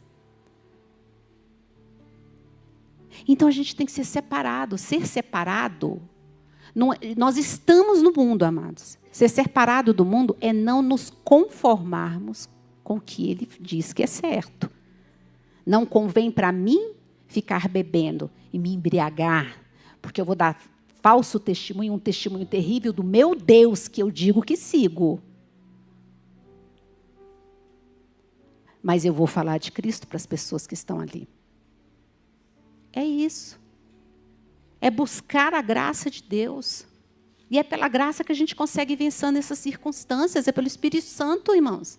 Então a gente tem que ser separado. Ser separado, nós estamos no mundo, amados. Ser separado do mundo é não nos conformarmos com o que Ele diz que é certo. Não convém para mim ficar bebendo e me embriagar, porque eu vou dar falso testemunho, um testemunho terrível do meu Deus, que eu digo que sigo. Mas eu vou falar de Cristo para as pessoas que estão ali. É isso. é buscar a graça de Deus. E é pela graça que a gente consegue vencer nessas circunstâncias, é pelo Espírito Santo, irmãos.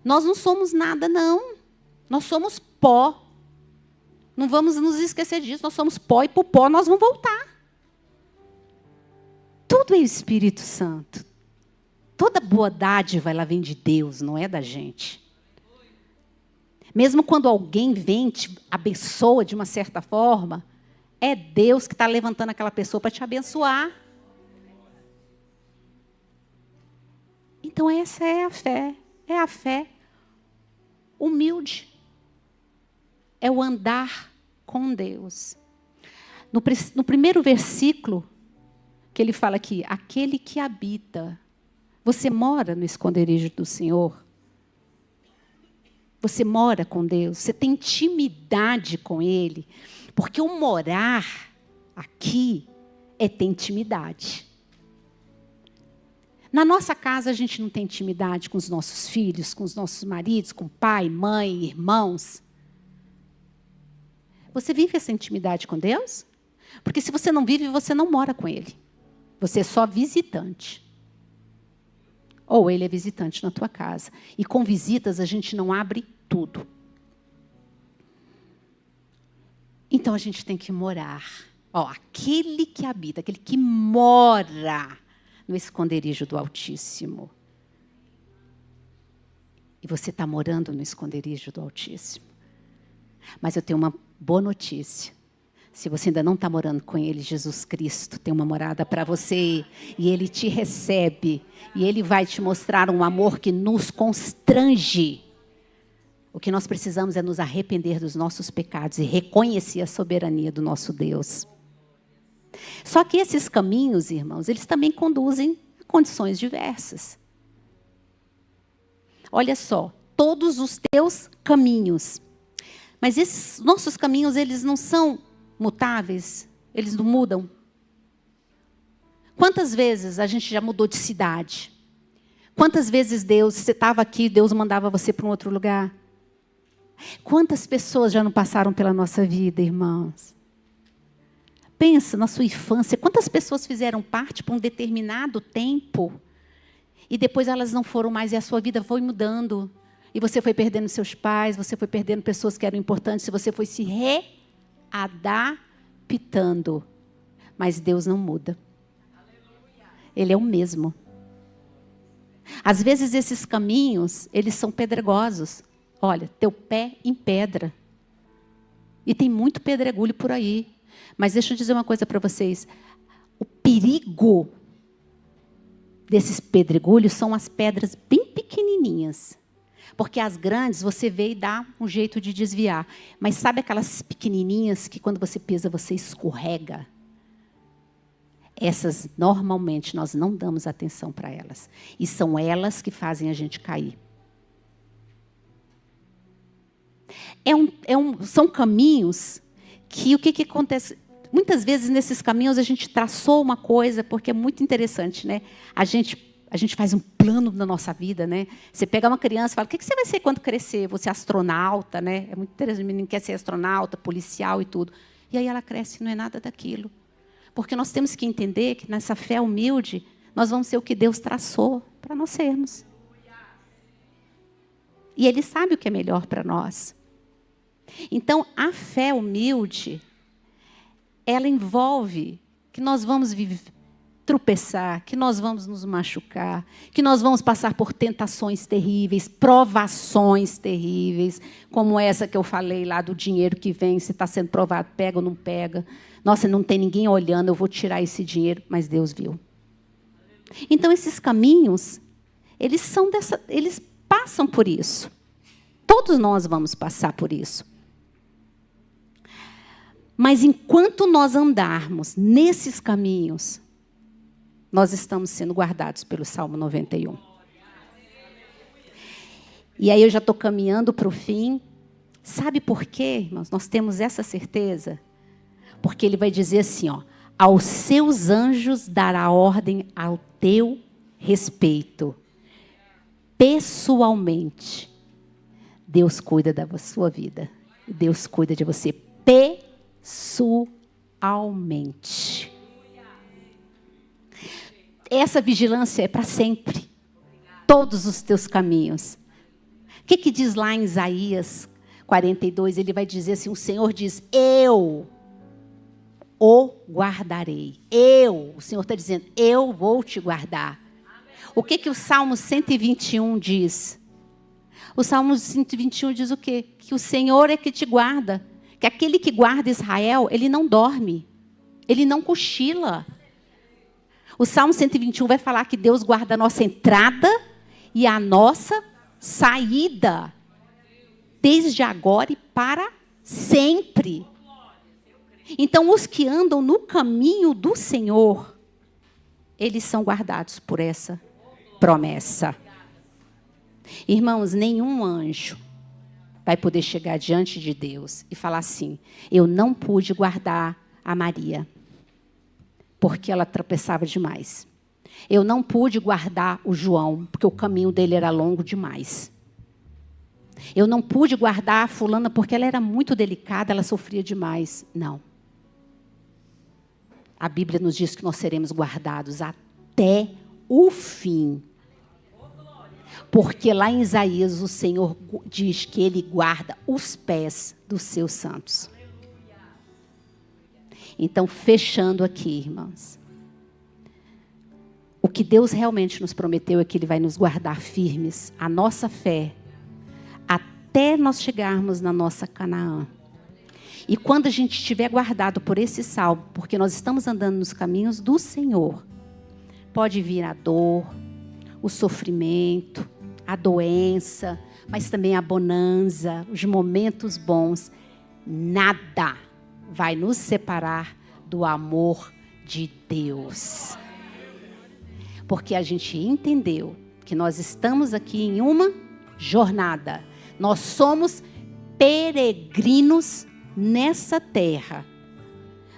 Nós não somos nada, não. Nós somos pó. Não vamos nos esquecer disso, nós somos pó e para o pó nós vamos voltar. Tudo é o Espírito Santo. Toda boa dádiva, ela vem de Deus, não é da gente. Mesmo quando alguém vem, te abençoa de uma certa forma, é Deus que está levantando aquela pessoa para te abençoar. Então essa é a fé. É a fé humilde. É o andar com Deus. No primeiro versículo, que ele fala aqui, aquele que habita. Você mora no esconderijo do Senhor? Você mora com Deus? Você tem intimidade com Ele? Porque o morar aqui é ter intimidade. Na nossa casa, a gente não tem intimidade com os nossos filhos, com os nossos maridos, com pai, mãe, irmãos. Você vive essa intimidade com Deus? Porque se você não vive, você não mora com Ele. Você é só visitante. Ou Ele é visitante na tua casa. E com visitas, a gente não abre tudo. Então, a gente tem que morar. Aquele que habita, aquele que mora no esconderijo do Altíssimo. E você está morando no esconderijo do Altíssimo. Mas eu tenho uma boa notícia. Se você ainda não está morando com Ele, Jesus Cristo tem uma morada para você. E Ele te recebe. E Ele vai te mostrar um amor que nos constrange. O que nós precisamos é nos arrepender dos nossos pecados e reconhecer a soberania do nosso Deus. Só que esses caminhos, irmãos, eles também conduzem a condições diversas. Olha só, todos os teus caminhos. Mas esses nossos caminhos, eles não são mutáveis, eles não mudam. Quantas vezes a gente já mudou de cidade? Quantas vezes você estava aqui, Deus mandava você para um outro lugar? Quantas pessoas já não passaram pela nossa vida, irmãos? Pensa na sua infância, quantas pessoas fizeram parte por um determinado tempo e depois elas não foram mais e a sua vida foi mudando. E você foi perdendo seus pais, você foi perdendo pessoas que eram importantes, você foi se readaptando. Mas Deus não muda. Ele é o mesmo. Às vezes esses caminhos, eles são pedregosos. Olha, teu pé em pedra. E tem muito pedregulho por aí. Mas deixa eu dizer uma coisa para vocês. O perigo desses pedregulhos são as pedras bem pequenininhas. Porque as grandes você vê e dá um jeito de desviar. Mas sabe aquelas pequenininhas que quando você pisa você escorrega? Essas normalmente nós não damos atenção para elas. E são elas que fazem a gente cair. São caminhos que o que acontece? Muitas vezes nesses caminhos a gente traçou uma coisa, porque é muito interessante, né? A gente faz um plano na nossa vida, né? Você pega uma criança e fala, o que você vai ser quando crescer? Você é astronauta, né? É muito interessante, o menino quer ser astronauta, policial e tudo. E aí ela cresce e não é nada daquilo. Porque nós temos que entender que nessa fé humilde, nós vamos ser o que Deus traçou para nós sermos. E Ele sabe o que é melhor para nós. Então, a fé humilde, ela envolve que nós vamos tropeçar, que nós vamos nos machucar, que nós vamos passar por tentações terríveis, provações terríveis, como essa que eu falei lá do dinheiro que vem, se está sendo provado, pega ou não pega. Nossa, não tem ninguém olhando, eu vou tirar esse dinheiro, mas Deus viu. Então, esses caminhos, eles passam por isso. Todos nós vamos passar por isso. Mas enquanto nós andarmos nesses caminhos, nós estamos sendo guardados pelo Salmo 91. E aí eu já estou caminhando para o fim. Sabe por quê, irmãos? Nós temos essa certeza. Porque ele vai dizer assim, aos seus anjos dará ordem ao teu respeito. Pessoalmente, Deus cuida da sua vida. Deus cuida de você pessoalmente. aumente. Essa vigilância é para sempre. Todos os teus caminhos. O que diz lá em Isaías 42? Ele vai dizer assim, o Senhor diz, eu o guardarei. O Senhor está dizendo, eu vou te guardar. O que o Salmo 121 diz? O Salmo 121 diz o quê? Que o Senhor é que te guarda. Que aquele que guarda Israel, ele não dorme. Ele não cochila. O Salmo 121 vai falar que Deus guarda a nossa entrada e a nossa saída. Desde agora e para sempre. Então, os que andam no caminho do Senhor, eles são guardados por essa promessa. Irmãos, nenhum anjo vai poder chegar diante de Deus e falar assim, eu não pude guardar a Maria, porque ela tropeçava demais. Eu não pude guardar o João, porque o caminho dele era longo demais. Eu não pude guardar a fulana, porque ela era muito delicada, ela sofria demais. Não. A Bíblia nos diz que nós seremos guardados até o fim. Porque lá em Isaías o Senhor diz que Ele guarda os pés dos seus santos. Então, fechando aqui, irmãos. O que Deus realmente nos prometeu é que Ele vai nos guardar firmes, a nossa fé, até nós chegarmos na nossa Canaã. E quando a gente estiver guardado por esse salmo, porque nós estamos andando nos caminhos do Senhor, pode vir a dor, o sofrimento, a doença, mas também a bonança, os momentos bons. Nada vai nos separar do amor de Deus. Porque a gente entendeu que nós estamos aqui em uma jornada. Nós somos peregrinos nessa terra.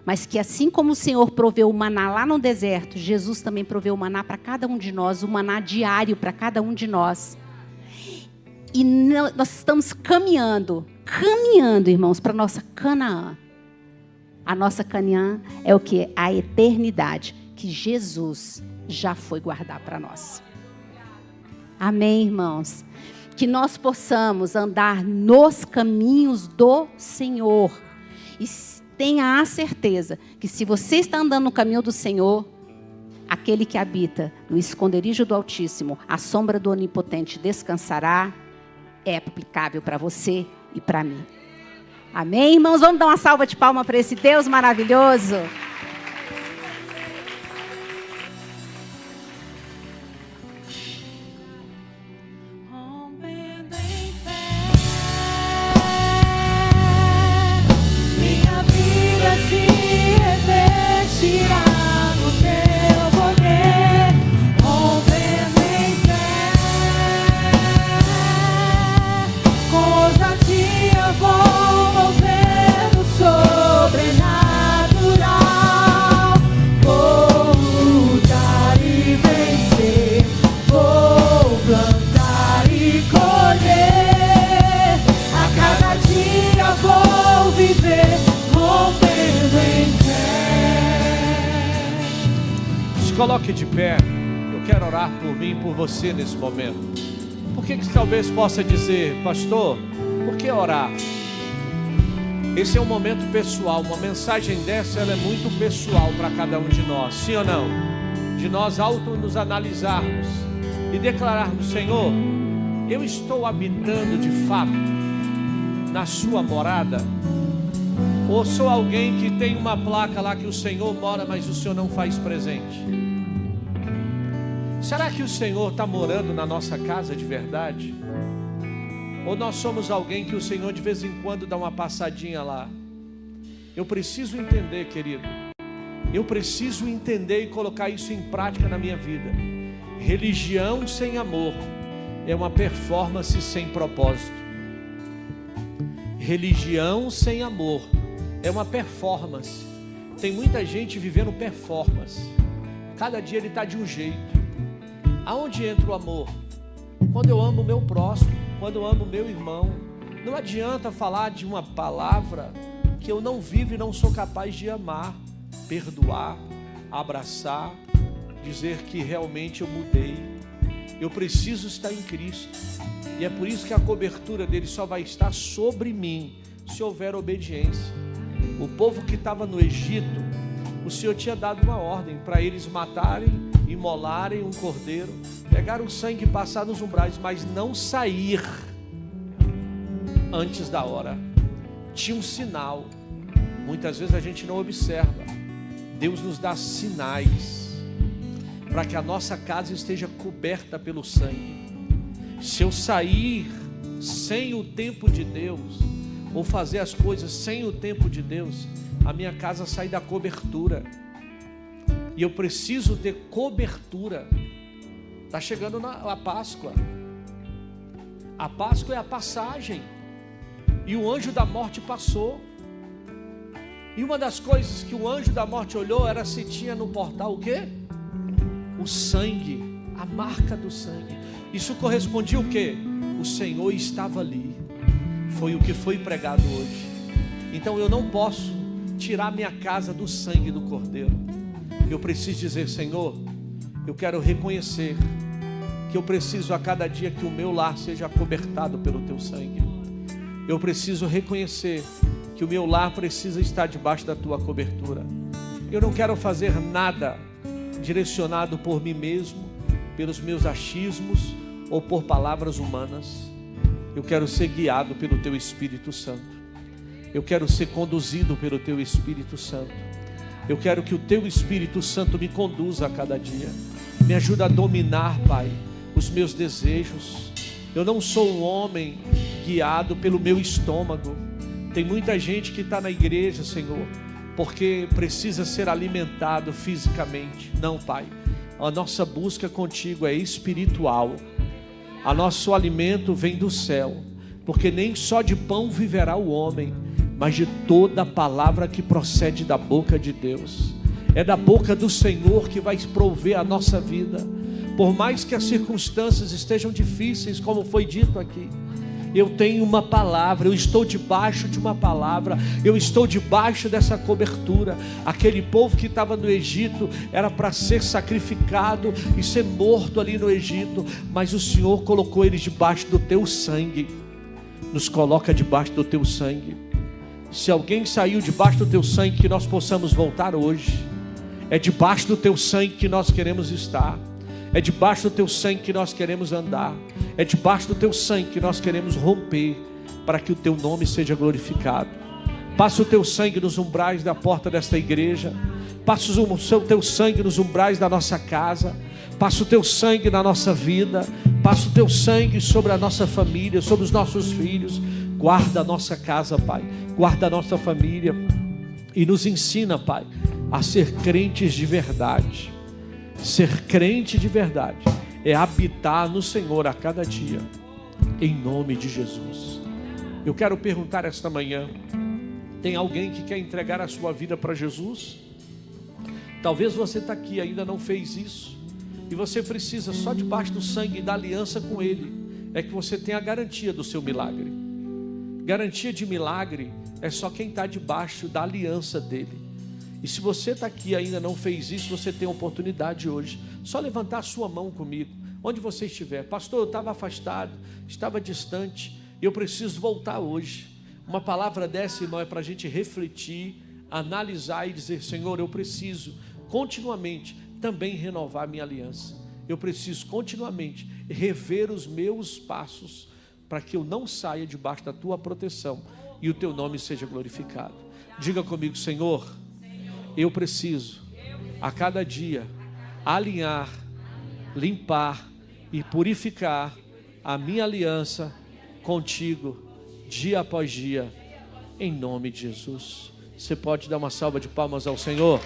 Mas que assim como o Senhor proveu o maná lá no deserto, Jesus também proveu o maná para cada um de nós, o maná diário para cada um de nós. E nós estamos caminhando, irmãos, para a nossa Canaã. A nossa Canaã é o que? A eternidade, que Jesus já foi guardar para nós. Amém, irmãos? Que nós possamos andar nos caminhos do Senhor. E tenha a certeza que se você está andando no caminho do Senhor, aquele que habita no esconderijo do Altíssimo, a sombra do Onipotente descansará, é aplicável para você e para mim. Amém, irmãos? Vamos dar uma salva de palmas para esse Deus maravilhoso. Coloque de pé. Eu quero orar por mim e por você nesse momento. Por que talvez possa dizer, pastor, por que orar? Esse é um momento pessoal. Uma mensagem dessa, ela é muito pessoal para cada um de nós. Sim ou não? De nós nos analisarmos e declararmos, Senhor, eu estou habitando de fato na sua morada? Ou sou alguém que tem uma placa lá que o Senhor mora, mas o Senhor não faz presente? Será que o Senhor está morando na nossa casa de verdade? Ou nós somos alguém que o Senhor de vez em quando dá uma passadinha lá? Eu preciso entender, querido. Eu preciso entender e colocar isso em prática na minha vida. Religião sem amor é uma performance sem propósito. Religião sem amor é uma performance. Tem muita gente vivendo performance. Cada dia ele está de um jeito. Aonde entra o amor? Quando eu amo o meu próximo, quando eu amo o meu irmão. Não adianta falar de uma palavra que eu não vivo e não sou capaz de amar, perdoar, abraçar, dizer que realmente eu mudei. Eu preciso estar em Cristo. E é por isso que a cobertura dele só vai estar sobre mim se houver obediência. O povo que estava no Egito, o Senhor tinha dado uma ordem para eles matarem, imolarem um cordeiro, pegar o sangue e passar nos umbrais, mas não sair antes da hora. Tinha um sinal. Muitas vezes a gente não observa. Deus nos dá sinais para que a nossa casa esteja coberta pelo sangue. Se eu sair sem o tempo de Deus, ou fazer as coisas sem o tempo de Deus, a minha casa sai da cobertura. E eu preciso ter cobertura. Está chegando a Páscoa. A Páscoa é a passagem. E o anjo da morte passou. E uma das coisas que o anjo da morte olhou era se tinha no portal o quê? O sangue, a marca do sangue. Isso correspondia o quê? O Senhor estava ali. Foi o que foi pregado hoje. Então eu não posso tirar minha casa do sangue do Cordeiro. Eu preciso dizer: Senhor, eu quero reconhecer que eu preciso a cada dia que o meu lar seja acobertado pelo teu sangue. Eu preciso reconhecer que o meu lar precisa estar debaixo da tua cobertura. Eu não quero fazer nada direcionado por mim mesmo, pelos meus achismos ou por palavras humanas. Eu quero ser guiado pelo teu Espírito Santo. Eu quero ser conduzido pelo teu Espírito Santo. Eu quero que o teu Espírito Santo me conduza a cada dia. Me ajuda a dominar, Pai, os meus desejos. Eu não sou um homem guiado pelo meu estômago. Tem muita gente que está na igreja, Senhor, porque precisa ser alimentado fisicamente. Não, Pai. A nossa busca contigo é espiritual. O nosso alimento vem do céu, porque nem só de pão viverá o homem, mas de toda a palavra que procede da boca de Deus. É da boca do Senhor que vai prover a nossa vida. Por mais que as circunstâncias estejam difíceis, como foi dito aqui, eu tenho uma palavra, eu estou debaixo de uma palavra, eu estou debaixo dessa cobertura. Aquele povo que estava no Egito era para ser sacrificado e ser morto ali no Egito, mas o Senhor colocou eles debaixo do teu sangue. Nos coloca debaixo do teu sangue. Se alguém saiu debaixo do teu sangue, que nós possamos voltar hoje. É debaixo do teu sangue que nós queremos estar. É debaixo do teu sangue que nós queremos andar. É debaixo do teu sangue que nós queremos romper, para que o teu nome seja glorificado. Passa o teu sangue nos umbrais da porta desta igreja. Passa o teu sangue nos umbrais da nossa casa. Passa o teu sangue na nossa vida. Passa o teu sangue sobre a nossa família, sobre os nossos filhos. Guarda a nossa casa, Pai. Guarda a nossa família. E nos ensina, Pai, a ser crentes de verdade. Ser crente de verdade é habitar no Senhor a cada dia, em nome de Jesus. Eu quero perguntar esta manhã: tem alguém que quer entregar a sua vida para Jesus? Talvez você está aqui e ainda não fez isso, e você precisa só debaixo do sangue da aliança com Ele, é que você tem a garantia do seu milagre. Garantia de milagre é só quem está debaixo da aliança dEle. E se você está aqui e ainda não fez isso, você tem a oportunidade hoje. Só levantar a sua mão comigo, onde você estiver. Pastor, eu estava afastado, estava distante, e eu preciso voltar hoje. Uma palavra dessa, irmão, é para a gente refletir, analisar e dizer: Senhor, eu preciso continuamente também renovar minha aliança. Eu preciso continuamente rever os meus passos, para que eu não saia debaixo da tua proteção e o teu nome seja glorificado. Diga comigo: Senhor, eu preciso a cada dia alinhar, limpar e purificar a minha aliança contigo dia após dia, em nome de Jesus. Você pode dar uma salva de palmas ao Senhor?